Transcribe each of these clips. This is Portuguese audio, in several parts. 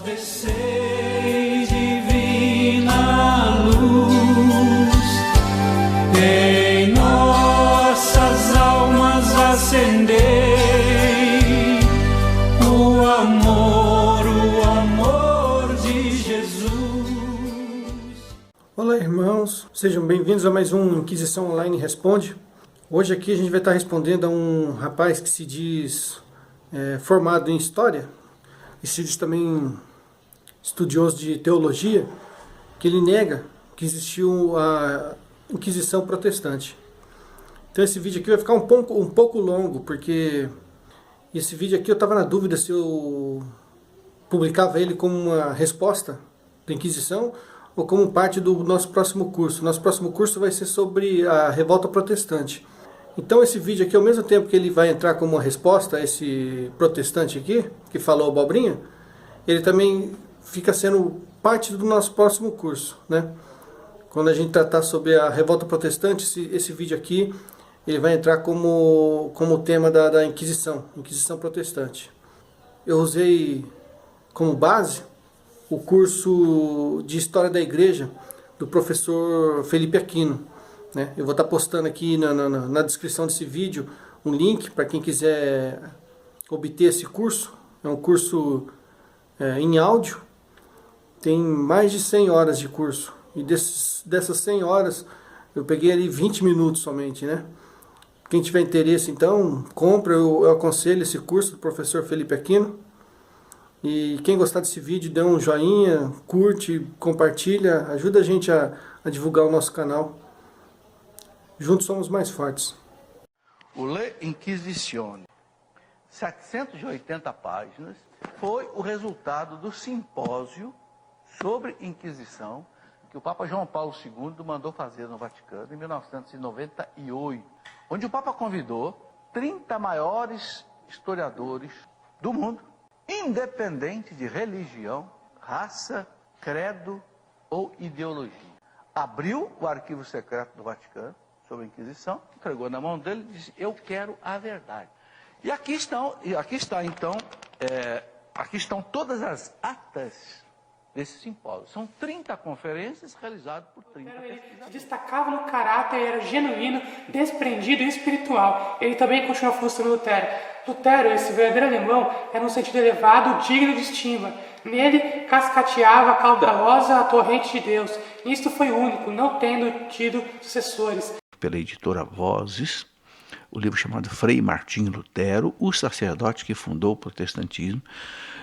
Descei divina luz, em nossas almas acendei o amor de Jesus. Olá, irmãos, sejam bem-vindos a mais um Inquisição Online Responde. Hoje aqui a gente vai estar respondendo a um rapaz que se diz formado em História e se diz também estudioso de teologia, que ele nega que existiu a Inquisição protestante. Então esse vídeo aqui vai ficar um pouco longo, porque esse vídeo aqui eu estava na dúvida se eu publicava ele como uma resposta da Inquisição ou como parte do nosso próximo curso. Nosso próximo curso vai ser sobre a revolta protestante. Então esse vídeo aqui, ao mesmo tempo que ele vai entrar como uma resposta a esse protestante aqui, que falou abobrinha, ele também fica sendo parte do nosso próximo curso, né? Quando a gente tratar sobre a revolta protestante, esse vídeo aqui, ele vai entrar como tema da Inquisição protestante. Eu usei como base o curso de História da Igreja do professor Felipe Aquino, né? Eu vou estar postando aqui na descrição desse vídeo um link para quem quiser obter esse curso. É um curso em áudio, tem mais de 100 horas de curso, e dessas 100 horas eu peguei ali 20 minutos somente, né? Quem tiver interesse, então, compra, eu aconselho esse curso do professor Felipe Aquino. E quem gostar desse vídeo, dê um joinha, curte, compartilha, ajuda a gente a divulgar o nosso canal. Juntos somos mais fortes. O Le Inquisitione, 780 páginas, foi o resultado do simpósio sobre Inquisição que o Papa João Paulo II mandou fazer no Vaticano em 1998, onde o Papa convidou 30 maiores historiadores do mundo, independente de religião, raça, credo ou ideologia. Abriu o arquivo secreto do Vaticano sobre a Inquisição, entregou na mão dele e disse: eu quero a verdade. E aqui estão todas as atas desse simpósio. São 30 conferências realizadas por 30 pesquisadores. Ele destacava no caráter, era genuíno, desprendido e espiritual. Ele também continuou frustrando Lutero. Lutero, esse verdadeiro alemão, era um sentido elevado, digno de estima. Nele cascateava caudalosa a torrente de Deus. Isto foi único, não tendo tido sucessores. Pela editora Vozes, o livro chamado Frei Martinho Lutero, o sacerdote que fundou o protestantismo,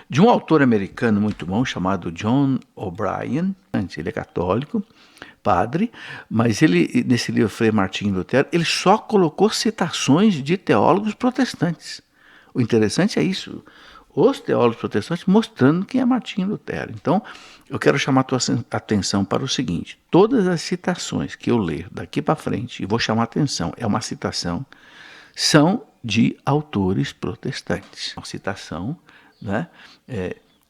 de um autor americano muito bom chamado John O'Brien. Ele é católico, padre, mas ele, nesse livro Frei Martinho Lutero, ele só colocou citações de teólogos protestantes. O interessante é isso, os teólogos protestantes mostrando quem é Martinho Lutero. Então, eu quero chamar a tua atenção para o seguinte: todas as citações que eu ler daqui para frente, e vou chamar a atenção, é uma citação, são de autores protestantes. Uma citação, né,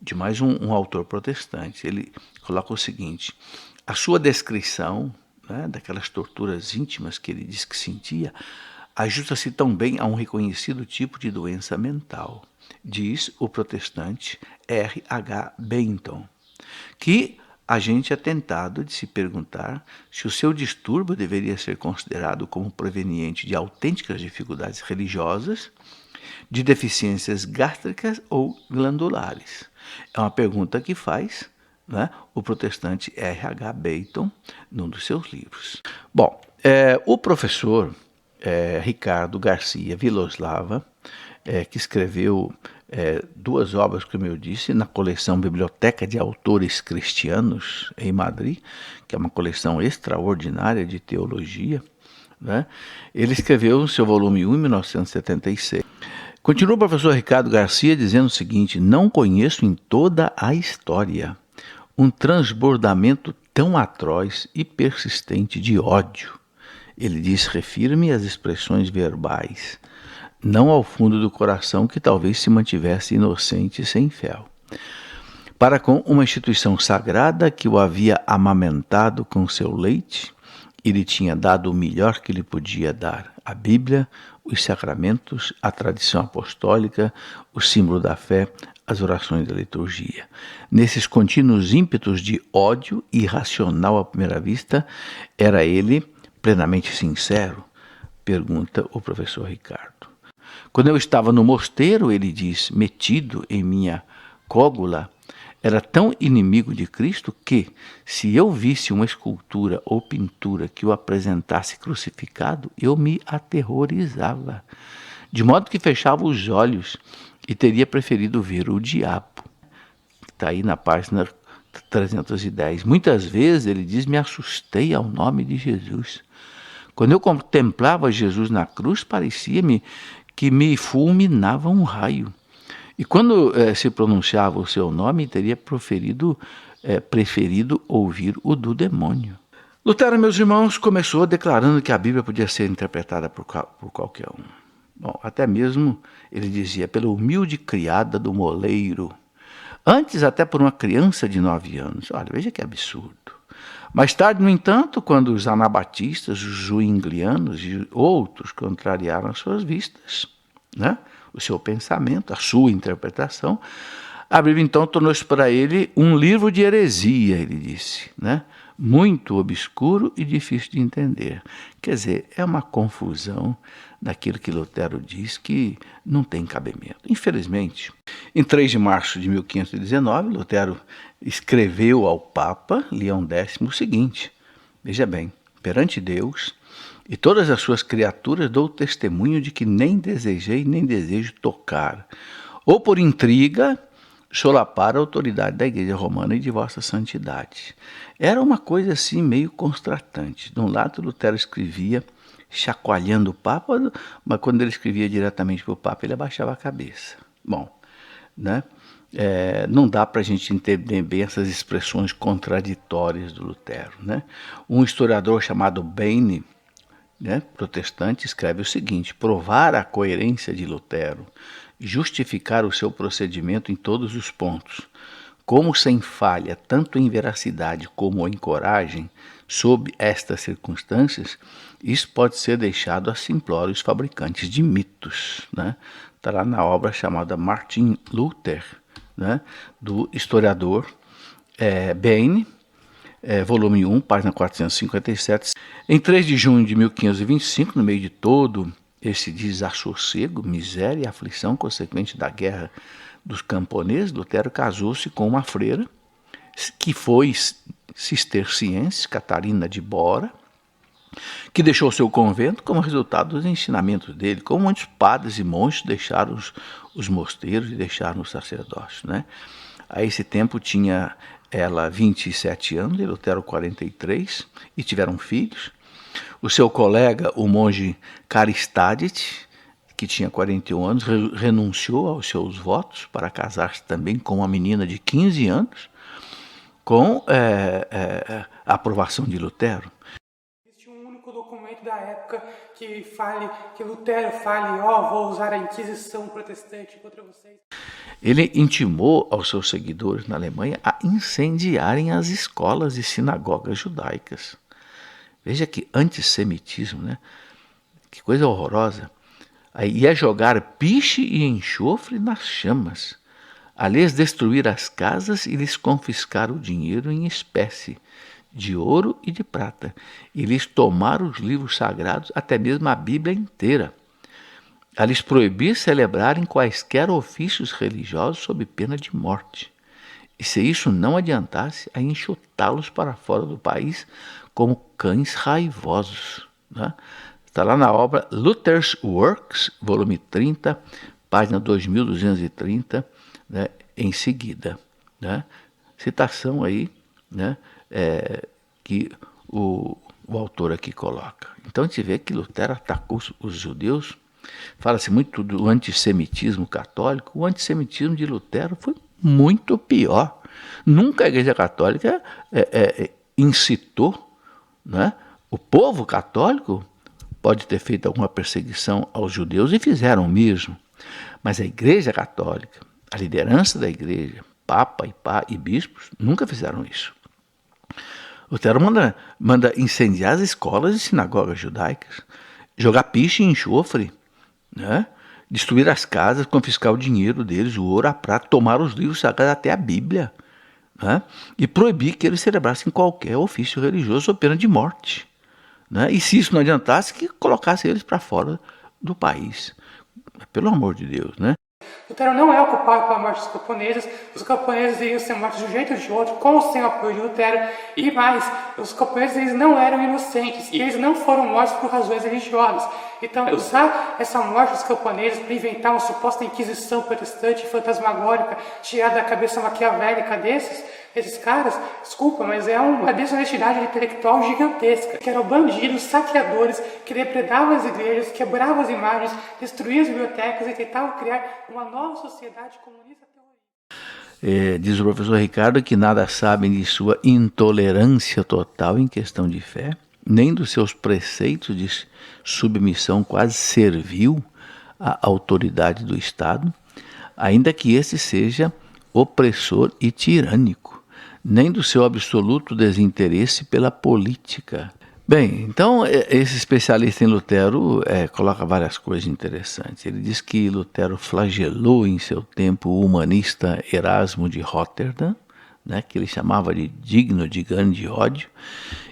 de mais um autor protestante. Ele coloca o seguinte: a sua descrição, né, daquelas torturas íntimas que ele diz que sentia, ajusta-se tão bem a um reconhecido tipo de doença mental, diz o protestante R.H. Benton, que a gente é tentado de se perguntar se o seu distúrbio deveria ser considerado como proveniente de autênticas dificuldades religiosas, de deficiências gástricas ou glandulares. É uma pergunta que faz, né, o protestante R.H. Benton num dos seus livros. Bom, o professor Ricardo Garcia Viloslava, que escreveu duas obras, como eu disse, na coleção Biblioteca de Autores Cristianos, em Madrid, que é uma coleção extraordinária de teologia, né? Ele escreveu seu volume 1 em 1976. Continua o professor Ricardo Garcia dizendo o seguinte: não conheço em toda a história um transbordamento tão atroz e persistente de ódio. Ele diz: refiro-me às expressões verbais, não ao fundo do coração que talvez se mantivesse inocente e sem fel, para com uma instituição sagrada que o havia amamentado com seu leite e lhe tinha dado o melhor que lhe podia dar, a Bíblia, os sacramentos, a tradição apostólica, o símbolo da fé, as orações da liturgia. Nesses contínuos ímpetos de ódio irracional à primeira vista, era ele plenamente sincero? Pergunta o professor Ricardo. Quando eu estava no mosteiro, ele diz, metido em minha cógula, era tão inimigo de Cristo que, se eu visse uma escultura ou pintura que o apresentasse crucificado, eu me aterrorizava, de modo que fechava os olhos e teria preferido ver o diabo. Está aí na página 310. Muitas vezes, ele diz, me assustei ao nome de Jesus. Quando eu contemplava Jesus na cruz, parecia-me que me fulminava um raio. E quando se pronunciava o seu nome, teria preferido ouvir o do demônio. Lutero, meus irmãos, começou declarando que a Bíblia podia ser interpretada por qualquer um. Bom, até mesmo, ele dizia, pela humilde criada do moleiro. Antes, até por uma criança de 9 anos. Olha, veja que absurdo. Mais tarde, no entanto, quando os anabatistas, os zwinglianos e outros contrariaram as suas vistas, né? O seu pensamento, a sua interpretação, a Bíblia então tornou-se para ele um livro de heresia, ele disse, né? Muito obscuro e difícil de entender. Quer dizer, é uma confusão daquilo que Lutero diz que não tem cabimento. Infelizmente, em 3 de março de 1519, Lutero escreveu ao Papa Leão X o seguinte, veja bem, perante Deus e todas as suas criaturas dou testemunho de que nem desejei nem desejo tocar, ou por intriga, solapar a autoridade da Igreja Romana e de vossa santidade. Era uma coisa assim meio constratante. De um lado, Lutero escrevia chacoalhando o Papa, mas quando ele escrevia diretamente para o Papa, ele abaixava a cabeça. Bom, né? Não dá para a gente entender bem essas expressões contraditórias do Lutero, né? Um historiador chamado Bain, né, protestante, escreve o seguinte, provar a coerência de Lutero, justificar o seu procedimento em todos os pontos, como sem falha, tanto em veracidade como em coragem, sob estas circunstâncias, isso pode ser deixado a simplórios fabricantes de mitos, né? Está lá na obra chamada Martin Luther, né, do historiador Bain, volume 1, página 457. Em 3 de junho de 1525, no meio de todo esse desassossego, miséria e aflição consequente da guerra dos camponeses, Lutero casou-se com uma freira que foi cisterciense, Catarina de Bora, que deixou seu convento como resultado dos ensinamentos dele, como muitos padres e monges deixaram os mosteiros e deixaram o sacerdócio, né? A esse tempo tinha ela 27 anos, e Lutero 43, e tiveram filhos. O seu colega, o monge Caristadit, que tinha 41 anos, renunciou aos seus votos para casar-se também com uma menina de 15 anos, com a aprovação de Lutero. Existe um único documento da época que Lutero fale, vou usar a Inquisição protestante contra vocês. Ele intimou aos seus seguidores na Alemanha a incendiarem as escolas e sinagogas judaicas. Veja que antissemitismo, né? Que coisa horrorosa. Aí ia jogar piche e enxofre nas chamas, a lhes destruir as casas e lhes confiscar o dinheiro em espécie, de ouro e de prata, e lhes tomar os livros sagrados, até mesmo a Bíblia inteira, a lhes proibir celebrarem quaisquer ofícios religiosos sob pena de morte. E se isso não adiantasse, a enxotá-los para fora do país como cães raivosos, né? Está lá na obra Luther's Works, volume 30, página 2230, né, em seguida, né? Citação aí, né, que o autor aqui coloca. Então a gente vê que Lutero atacou os judeus. Fala-se muito do antissemitismo católico. O antissemitismo de Lutero foi muito pior. Nunca a Igreja Católica incitou, né? O povo católico pode ter feito alguma perseguição aos judeus, e fizeram mesmo. Mas a Igreja Católica, a liderança da Igreja, Papa e bispos, nunca fizeram isso. Lutero manda incendiar as escolas e sinagogas judaicas, jogar piche e enxofre, né? destruir as casas, confiscar o dinheiro deles, o ouro, a prata, tomar os livros sagrados, até a Bíblia, né? E proibir que eles celebrassem qualquer ofício religioso sob pena de morte, né? E se isso não adiantasse, que colocasse eles para fora do país. Pelo amor de Deus, né? Lutero não é o culpado pela morte dos camponeses. Os camponeses iriam ser mortos de um jeito ou de outro, com ou sem o apoio de Lutero. E mais, os camponeses eles não eram inocentes e eles não foram mortos por razões religiosas. Então, usar essa morte dos camponeses para inventar uma suposta inquisição protestante fantasmagórica, tirar da cabeça maquiavélica desses caras, desculpa, mas é uma desonestidade intelectual gigantesca, que eram bandidos, saqueadores, que depredavam as igrejas, quebravam as imagens, destruíam as bibliotecas e tentavam criar uma nova sociedade comunista terrorista. Diz o professor Ricardo que nada sabem de sua intolerância total em questão de fé, nem dos seus preceitos de submissão quase servil à autoridade do Estado, ainda que esse seja opressor e tirânico, nem do seu absoluto desinteresse pela política. Bem, então esse especialista em Lutero coloca várias coisas interessantes. Ele diz que Lutero flagelou em seu tempo o humanista Erasmo de Roterdã, né, que ele chamava de digno de grande ódio,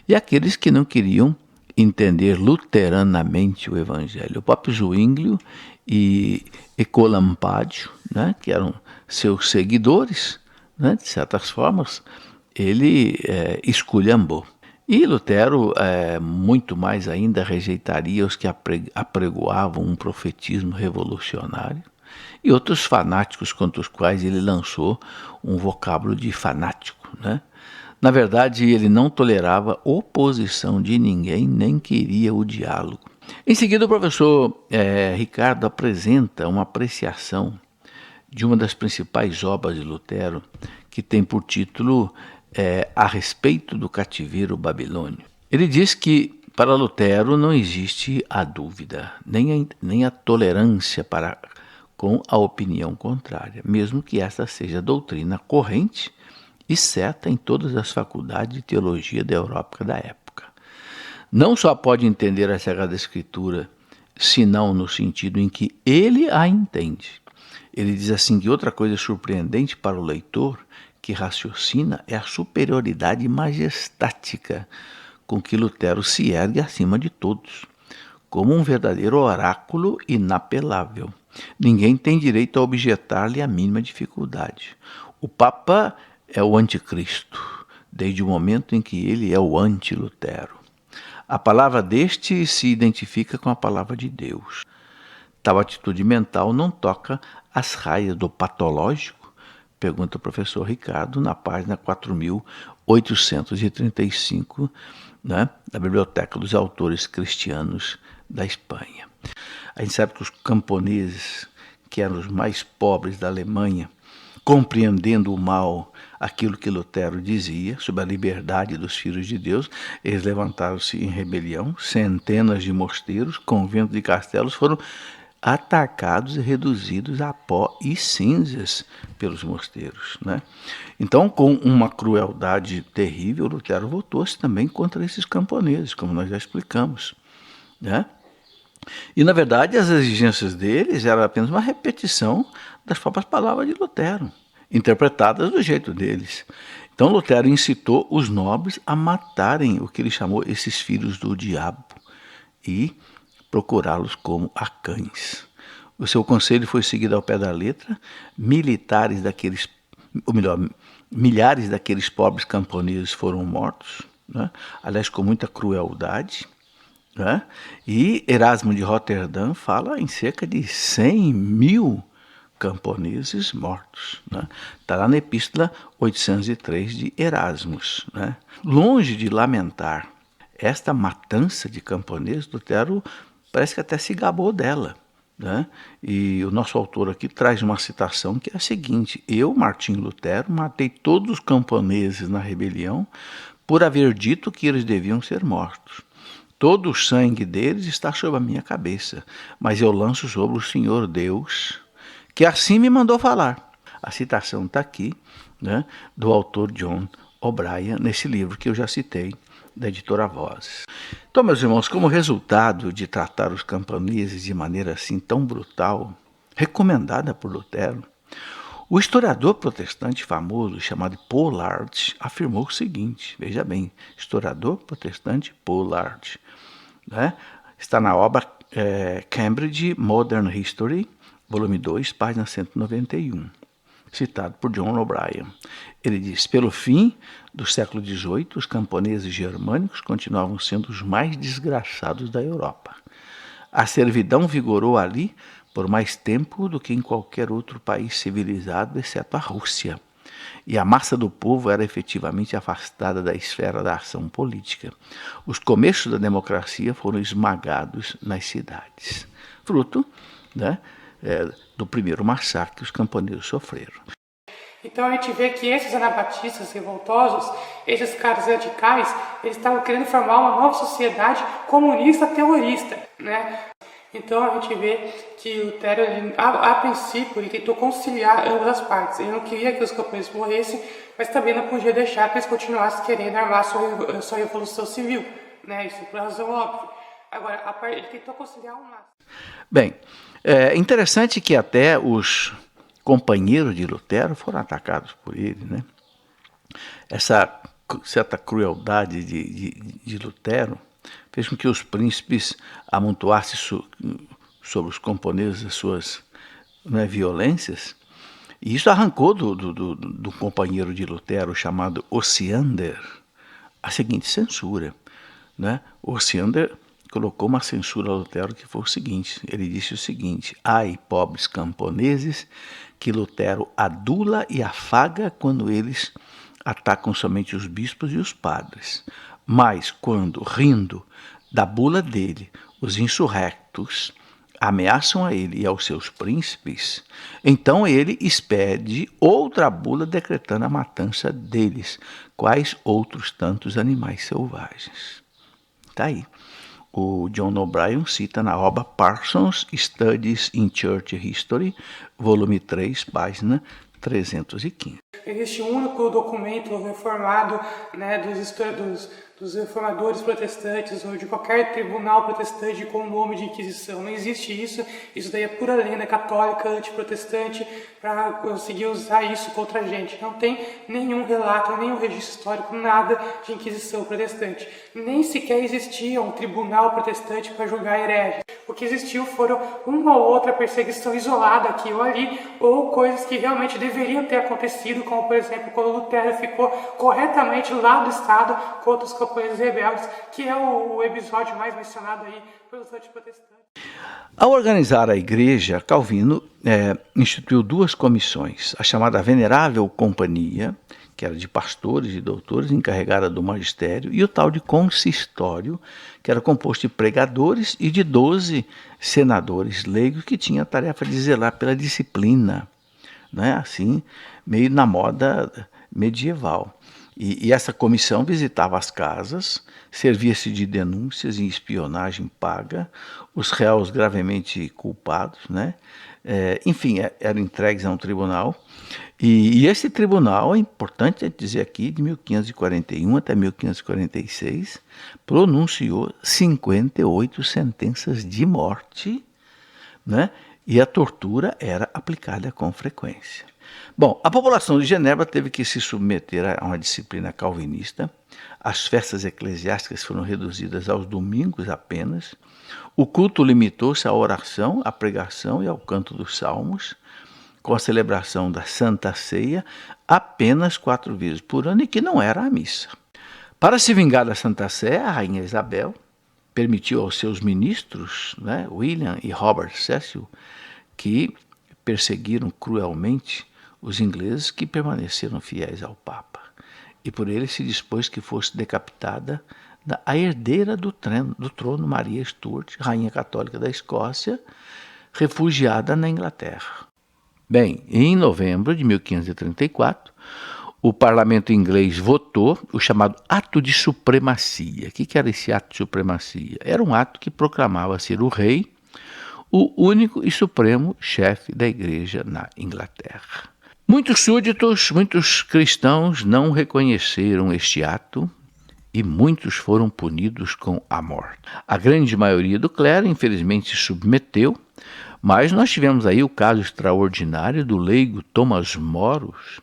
e aqueles que não queriam entender luteranamente o Evangelho. O próprio Zwinglio e Ecolampádio, né, que eram seus seguidores, né, de certas formas, ele esculhambou. E Lutero, muito mais ainda, rejeitaria os que apregoavam um profetismo revolucionário e outros fanáticos contra os quais ele lançou um vocábulo de fanático, né? Na verdade, ele não tolerava oposição de ninguém, nem queria o diálogo. Em seguida, o professor Ricardo apresenta uma apreciação de uma das principais obras de Lutero, que tem por título A Respeito do Cativeiro Babilônio. Ele diz que para Lutero não existe a dúvida, nem a tolerância com a opinião contrária, mesmo que esta seja doutrina corrente e certa em todas as faculdades de teologia da Europa da época. Não só pode entender a Sagrada Escritura, senão no sentido em que ele a entende. Ele diz assim que outra coisa surpreendente para o leitor que raciocina é a superioridade majestática com que Lutero se ergue acima de todos, como um verdadeiro oráculo inapelável. Ninguém tem direito a objetar-lhe a mínima dificuldade. O Papa é o anticristo, desde o momento em que ele é o anti-Lutero. A palavra deste se identifica com a palavra de Deus. Tal atitude mental não toca as raias do patológico? Pergunta o professor Ricardo na página 4835, né, da Biblioteca dos Autores Cristianos da Espanha. A gente sabe que os camponeses, que eram os mais pobres da Alemanha, compreendendo o mal, aquilo que Lutero dizia sobre a liberdade dos filhos de Deus, eles levantaram-se em rebelião, centenas de mosteiros, conventos e castelos foram atacados e reduzidos a pó e cinzas pelos mosteiros, né? Então, com uma crueldade terrível, Lutero voltou-se também contra esses camponeses, como nós já explicamos, né? E, na verdade, as exigências deles eram apenas uma repetição das próprias palavras de Lutero, interpretadas do jeito deles. Então, Lutero incitou os nobres a matarem o que ele chamou esses filhos do diabo e procurá-los como a cães. O seu conselho foi seguido ao pé da letra. Milhares daqueles pobres camponeses foram mortos, né? Aliás, com muita crueldade, né? E Erasmo de Roterdã fala em cerca de 100.000 camponeses mortos, né? Está lá na Epístola 803 de Erasmus, né? Longe de lamentar esta matança de camponeses, Lutero parece que até se gabou dela, né? E o nosso autor aqui traz uma citação que é a seguinte: eu, Martinho Lutero, matei todos os camponeses na rebelião por haver dito que eles deviam ser mortos. Todo o sangue deles está sobre a minha cabeça, mas eu lanço sobre o Senhor Deus, que assim me mandou falar. A citação está aqui, né, do autor John O'Brien, nesse livro que eu já citei, da editora Vozes. Então, meus irmãos, como resultado de tratar os camponeses de maneira assim tão brutal, recomendada por Lutero. O historiador protestante famoso chamado Pollard afirmou o seguinte, veja bem, historiador protestante Pollard, né? Está na obra Cambridge Modern History, volume 2, página 191, citado por John O'Brien. Ele diz, pelo fim do século XVIII, os camponeses germânicos continuavam sendo os mais desgraçados da Europa. A servidão vigorou ali por mais tempo do que em qualquer outro país civilizado, exceto a Rússia. E a massa do povo era efetivamente afastada da esfera da ação política. Os começos da democracia foram esmagados nas cidades, fruto, né, do primeiro massacre que os camponeses sofreram. Então a gente vê que esses anabatistas revoltosos, esses caras radicais, eles estavam querendo formar uma nova sociedade comunista terrorista, né? Então a gente vê que Lutero, a princípio, ele tentou conciliar ambas as partes. Ele não queria que os camponeses morressem, mas também não podia deixar que eles continuassem querendo armar sua revolução civil, né? Isso por razão óbvia. Agora, ele tentou conciliar o máximo. Bem, é interessante que até os companheiros de Lutero foram atacados por ele, né? Essa certa crueldade de Lutero fez com que os príncipes amontoassem sobre os camponeses as suas, né, violências, e isso arrancou do companheiro de Lutero, chamado Osiander, a seguinte censura, né? Osiander colocou uma censura a Lutero que foi o seguinte, ele disse o seguinte, ai, pobres camponeses, que Lutero adula e afaga quando eles atacam somente os bispos e os padres, mas quando, rindo da bula dele, os insurrectos ameaçam a ele e aos seus príncipes, então ele expede outra bula decretando a matança deles, quais outros tantos animais selvagens. Está aí. O John O'Brien cita na obra Parsons Studies in Church History, volume 3, página 315. Existe um único documento reformado, né, dos reformadores protestantes ou de qualquer tribunal protestante com o nome de Inquisição. Não existe isso. Isso daí é pura lenda católica, antiprotestante, para conseguir usar isso contra a gente. Não tem nenhum relato, nenhum registro histórico, nada de Inquisição protestante. Nem sequer existia um tribunal protestante para julgar hereges. O que existiu foram uma ou outra perseguição isolada aqui ou ali, ou coisas que realmente deveriam ter acontecido, como por exemplo quando Lutero ficou corretamente lá do Estado contra os camponeses rebeldes, que é o episódio mais mencionado aí pelos antiprotestantes. Ao organizar a igreja, Calvino instituiu duas comissões, a chamada Venerável Companhia, que era de pastores e doutores, encarregada do magistério, e o tal de consistório, que era composto de pregadores e de 12 senadores leigos que tinha a tarefa de zelar pela disciplina, né? Assim, meio na moda medieval. E essa comissão visitava as casas, servia-se de denúncias e espionagem paga, os réus gravemente culpados, né? Enfim, eram entregues a um tribunal. E esse tribunal, é importante dizer aqui, de 1541 até 1546, pronunciou 58 sentenças de morte, né? E a tortura era aplicada com frequência. Bom, a população de Genebra teve que se submeter a uma disciplina calvinista. As festas eclesiásticas foram reduzidas aos domingos apenas. O culto limitou-se à oração, à pregação e ao canto dos salmos, com a celebração da Santa Ceia apenas 4 vezes por ano, e que não era a missa. Para se vingar da Santa Ceia, a rainha Isabel permitiu aos seus ministros, né, William e Robert Cecil, que perseguiram cruelmente os ingleses que permaneceram fiéis ao Papa. E por ele se dispôs que fosse decapitada a herdeira do trono, Maria Stuart, rainha católica da Escócia, refugiada na Inglaterra. Bem, em novembro de 1534, o parlamento inglês votou o chamado Ato de Supremacia. O que era esse Ato de Supremacia? Era um ato que proclamava ser o rei o único e supremo chefe da igreja na Inglaterra. Muitos súditos, muitos cristãos não reconheceram este ato e muitos foram punidos com a morte. A grande maioria do clero, infelizmente, se submeteu, Mas nós tivemos aí o caso extraordinário do leigo Thomas Moros,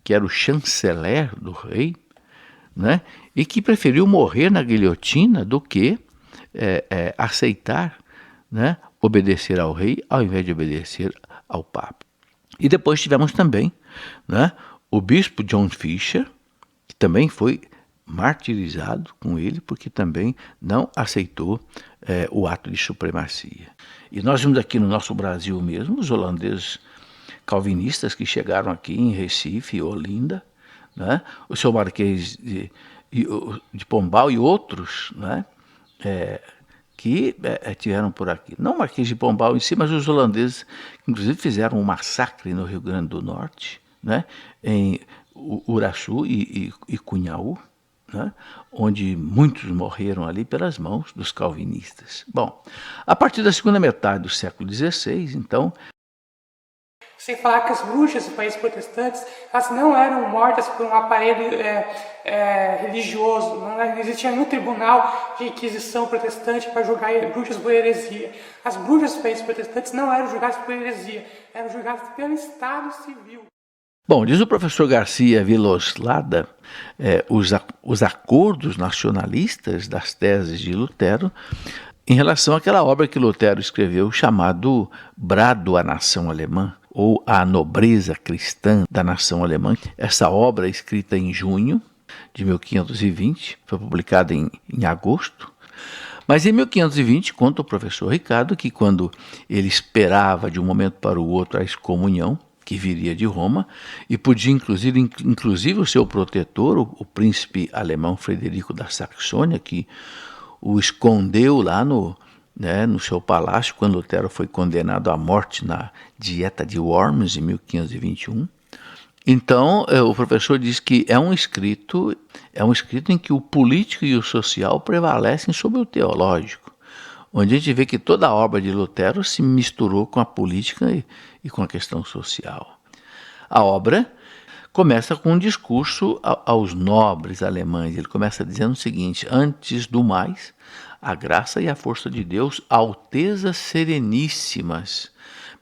que era o chanceler do rei, né? E que preferiu morrer na guilhotina do que aceitar, né, obedecer ao rei ao invés de obedecer ao Papa. E depois tivemos também, né, o bispo John Fisher, que também foi martirizado com ele, porque também não aceitou o ato de supremacia. E nós vimos aqui no nosso Brasil mesmo os holandeses calvinistas que chegaram aqui em Recife e Olinda, né, o seu Marquês de Pombal e outros, né, que tiveram por aqui. Não o Marquês de Pombal em si, mas os holandeses, que inclusive fizeram um massacre no Rio Grande do Norte, né, em Uraçu e Cunhaú, né, onde muitos morreram ali pelas mãos dos calvinistas. Bom, a partir da segunda metade do século XVI, então... Sem falar que as bruxas do país protestantes, elas não eram mortas por um aparelho religioso, não existia nenhum tribunal de inquisição protestante para julgar bruxas por heresia. As bruxas dos países protestantes não eram julgadas por heresia, eram julgadas pelo Estado Civil. Bom, diz o professor Garcia Viloslada, os acordos nacionalistas das teses de Lutero em relação àquela obra que Lutero escreveu chamado Brado à Nação Alemã, ou A Nobreza Cristã da Nação Alemã. Essa obra, escrita em junho de 1520, foi publicada em agosto. Mas em 1520, conta o professor Ricardo que quando ele esperava de um momento para o outro a excomunhão, que viria de Roma, e podia inclusive o seu protetor, o príncipe alemão Frederico da Saxônia, que o escondeu lá no seu palácio, quando Lutero foi condenado à morte na Dieta de Worms, em 1521. Então, o professor diz que é um escrito em que o político e o social prevalecem sobre o teológico, onde a gente vê que toda a obra de Lutero se misturou com a política e com a questão social. A obra começa com um discurso aos nobres alemães. Ele começa dizendo o seguinte: antes do mais, a graça e a força de Deus, altezas sereníssimas,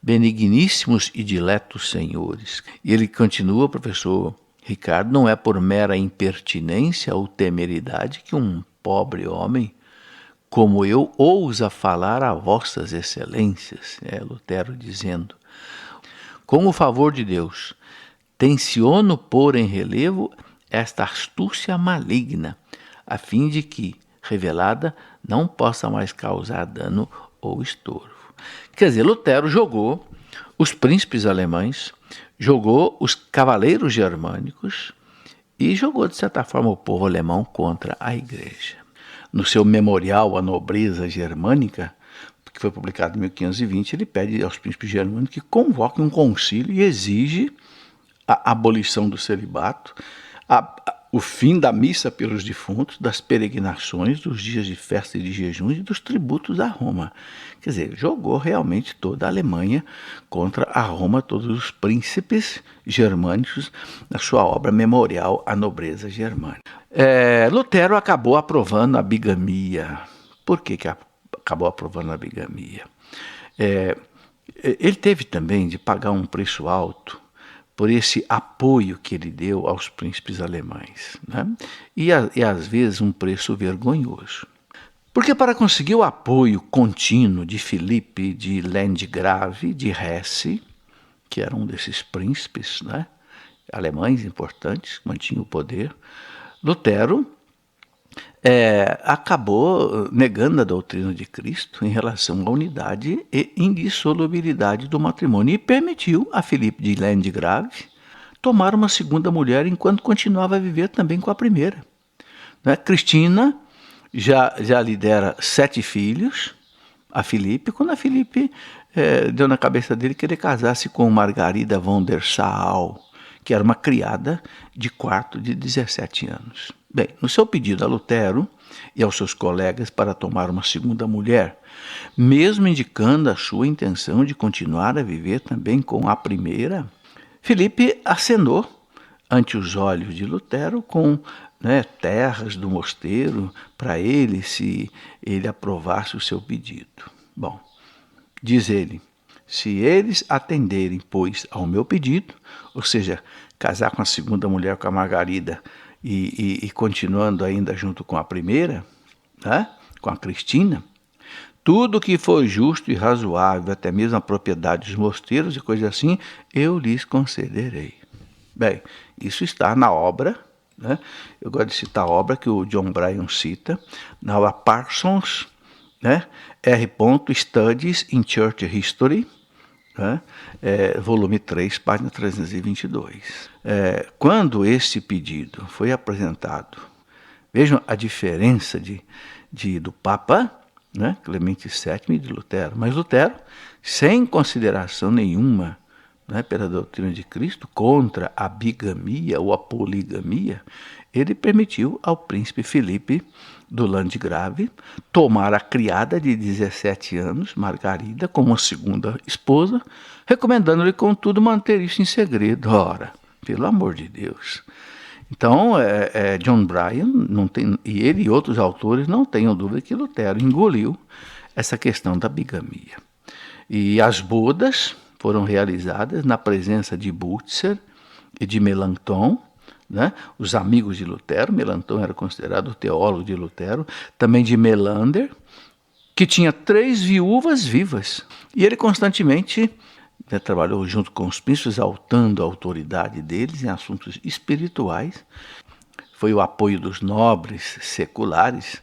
benigníssimos e diletos senhores. E ele continua, professor Ricardo, não é por mera impertinência ou temeridade que um pobre homem como eu ousa falar a vossas excelências, Lutero dizendo. Com o favor de Deus, tenciono pôr em relevo esta astúcia maligna, a fim de que, revelada, não possa mais causar dano ou estorvo. Quer dizer, Lutero jogou os príncipes alemães, jogou os cavaleiros germânicos e jogou, de certa forma, o povo alemão contra a igreja. No seu memorial A Nobreza Germânica, que foi publicado em 1520, ele pede aos príncipes germânicos que convoquem um concílio e exige a abolição do celibato, o fim da missa pelos defuntos, das peregrinações, dos dias de festa e de jejum e dos tributos a Roma. Quer dizer, jogou realmente toda a Alemanha contra a Roma, todos os príncipes germânicos, na sua obra memorial A Nobreza Germânica. Lutero acabou aprovando a bigamia. Por que acabou aprovando a bigamia? Ele teve também de pagar um preço alto por esse apoio que ele deu aos príncipes alemães, né? E às vezes um preço vergonhoso. Porque para conseguir o apoio contínuo de Filipe de Landgrave de Hesse, que era um desses príncipes, né, alemães importantes, que mantinham o poder, Lutero acabou negando a doutrina de Cristo em relação à unidade e indissolubilidade do matrimônio e permitiu a Filipe de Landgrave tomar uma segunda mulher enquanto continuava a viver também com a primeira. Né? Cristina já lidera 7 filhos a Filipe, quando a Filipe deu na cabeça dele que ele casasse com Margarida von der Saal, que era uma criada de quarto de 17 anos. Bem, no seu pedido a Lutero e aos seus colegas para tomar uma segunda mulher, mesmo indicando a sua intenção de continuar a viver também com a primeira, Filipe acenou ante os olhos de Lutero com terras do mosteiro para ele, se ele aprovasse o seu pedido. Bom, diz ele, Se eles atenderem, pois, ao meu pedido, ou seja, casar com a segunda mulher, com a Margarida, e continuando ainda junto com a primeira, né, com a Cristina, tudo que for justo e razoável, até mesmo a propriedade dos mosteiros e coisas assim, eu lhes concederei. Bem, isso está na obra, né? Eu gosto de citar a obra que o John Bryan cita, na obra Parsons, né? R. Studies in Church History, né? Volume 3, página 322. Quando esse pedido foi apresentado, vejam a diferença do Papa, né? Clemente VII e de Lutero, mas Lutero, sem consideração nenhuma, né, pela doutrina de Cristo, contra a bigamia ou a poligamia, ele permitiu ao príncipe Felipe do Landgrave tomar a criada de 17 anos, Margarida, como a segunda esposa, recomendando-lhe, contudo, manter isso em segredo. Ora, pelo amor de Deus. Então, John Bryan, e ele e outros autores não tenham dúvida que Lutero engoliu essa questão da bigamia. E as bodas foram realizadas na presença de Butzer e de Melanchthon, né? Os amigos de Lutero. Melanchthon era considerado o teólogo de Lutero, também de Melander, que tinha 3 viúvas vivas. E ele constantemente, né, trabalhou junto com os príncipes, exaltando a autoridade deles em assuntos espirituais. Foi o apoio dos nobres seculares,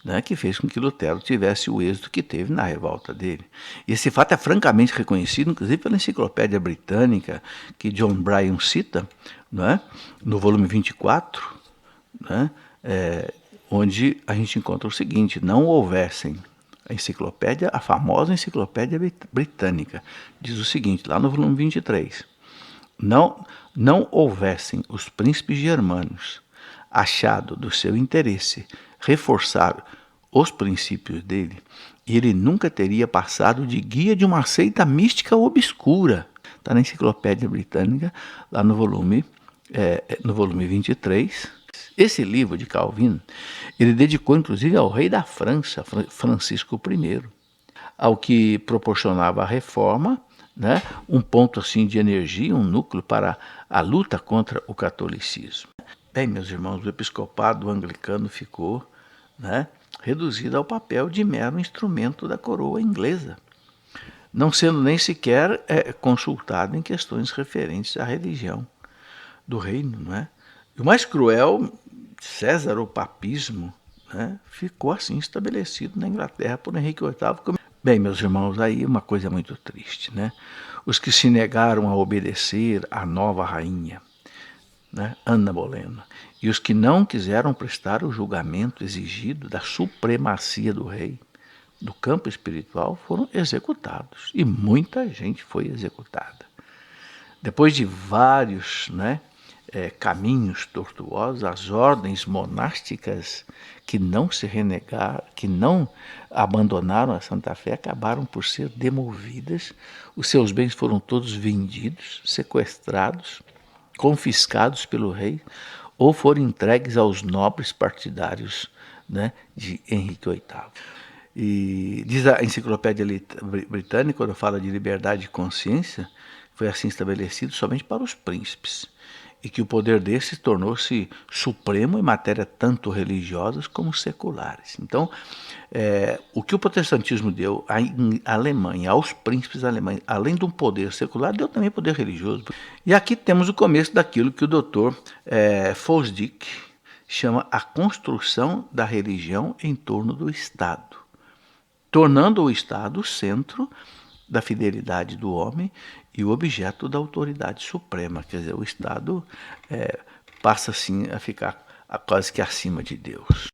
né, que fez com que Lutero tivesse o êxito que teve na revolta dele. E esse fato é francamente reconhecido, inclusive pela Enciclopédia Britânica, que John Bryan cita, né, no volume 24, né, onde a gente encontra o seguinte: não houvessem a famosa Enciclopédia Britânica, diz o seguinte, lá no volume 23, não houvessem os príncipes germanos achado do seu interesse reforçar os princípios dele, ele nunca teria passado de guia de uma seita mística obscura. Está na Enciclopédia Britânica, lá no volume 23. Esse livro de Calvino, ele dedicou inclusive ao rei da França, Francisco I, ao que proporcionava a reforma, né, um ponto assim de energia, um núcleo para a luta contra o catolicismo. Bem, meus irmãos, o episcopado anglicano ficou, né, reduzido ao papel de mero instrumento da coroa inglesa, não sendo nem sequer consultado em questões referentes à religião do reino, né? E o mais cruel, César, o papismo, né, ficou assim estabelecido na Inglaterra por Henrique VIII. Bem, meus irmãos, aí uma coisa muito triste, né? Os que se negaram a obedecer à nova rainha, né, Ana Bolena, e os que não quiseram prestar o julgamento exigido da supremacia do rei do campo espiritual foram executados, e muita gente foi executada. Depois de vários, né, caminhos tortuosos, as ordens monásticas que não se renegaram, que não abandonaram a Santa Fé, acabaram por ser demovidas, os seus bens foram todos vendidos, sequestrados, confiscados pelo rei, ou foram entregues aos nobres partidários, né, de Henrique VIII. E diz a Enciclopédia Britânica, quando fala de liberdade de consciência, foi assim estabelecido somente para os príncipes, e que o poder desses tornou-se supremo em matéria tanto religiosas como seculares. Então, o que o protestantismo deu à Alemanha, aos príncipes alemães, além de um poder secular, deu também poder religioso. E aqui temos o começo daquilo que o Dr. Fosdick chama a construção da religião em torno do Estado, tornando o Estado o centro da fidelidade do homem e o objeto da autoridade suprema. Quer dizer, o Estado passa assim a ficar quase que acima de Deus.